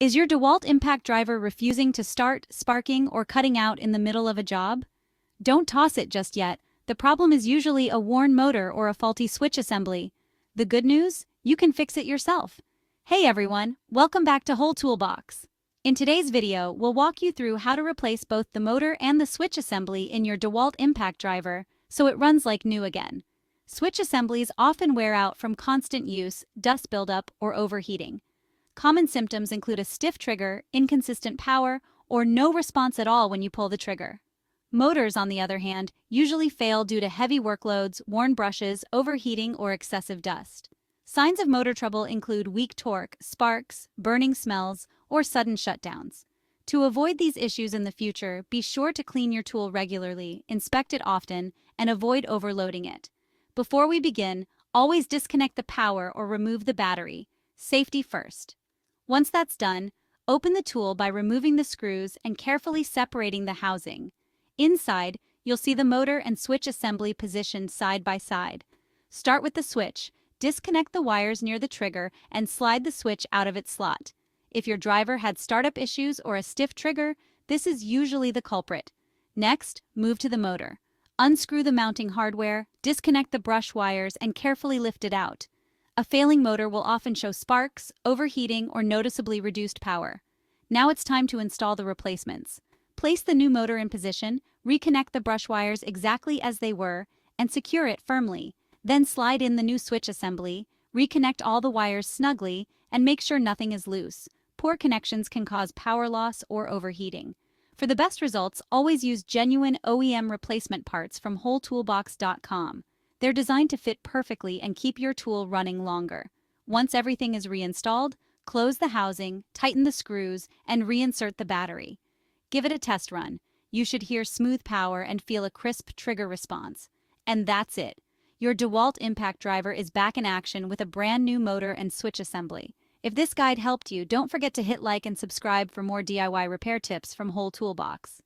Is your DeWalt impact driver refusing to start, sparking, or cutting out in the middle of a job? Don't toss it just yet. The problem is usually a worn motor or a faulty switch assembly. The good news? You can fix it yourself. Hey everyone, welcome back to WholeToolBox. In today's video, we'll walk you through how to replace both the motor and the switch assembly in your DeWalt impact driver so it runs like new again. Switch assemblies often wear out from constant use, dust buildup, or overheating. Common symptoms include a stiff trigger, inconsistent power, or no response at all when you pull the trigger. Motors, on the other hand, usually fail due to heavy workloads, worn brushes, overheating, or excessive dust. Signs of motor trouble include weak torque, sparks, burning smells, or sudden shutdowns. To avoid these issues in the future, be sure to clean your tool regularly, inspect it often, and avoid overloading it. Before we begin, always disconnect the power or remove the battery. Safety first. Once that's done, open the tool by removing the screws and carefully separating the housing. Inside, you'll see the motor and switch assembly positioned side by side. Start with the switch, disconnect the wires near the trigger, and slide the switch out of its slot. If your driver had startup issues or a stiff trigger, this is usually the culprit. Next, move to the motor. Unscrew the mounting hardware, disconnect the brush wires, and carefully lift it out. A failing motor will often show sparks, overheating, or noticeably reduced power. Now it's time to install the replacements. Place the new motor in position, reconnect the brush wires exactly as they were, and secure it firmly. Then slide in the new switch assembly, reconnect all the wires snugly, and make sure nothing is loose. Poor connections can cause power loss or overheating. For the best results, always use genuine OEM replacement parts from WholeToolBox.com. They're designed to fit perfectly and keep your tool running longer. Once everything is reinstalled, close the housing, tighten the screws, and reinsert the battery. Give it a test run. You should hear smooth power and feel a crisp trigger response. And that's it. Your DeWalt impact driver is back in action with a brand new motor and switch assembly. If this guide helped you, don't forget to hit like and subscribe for more DIY repair tips from WholeToolBox.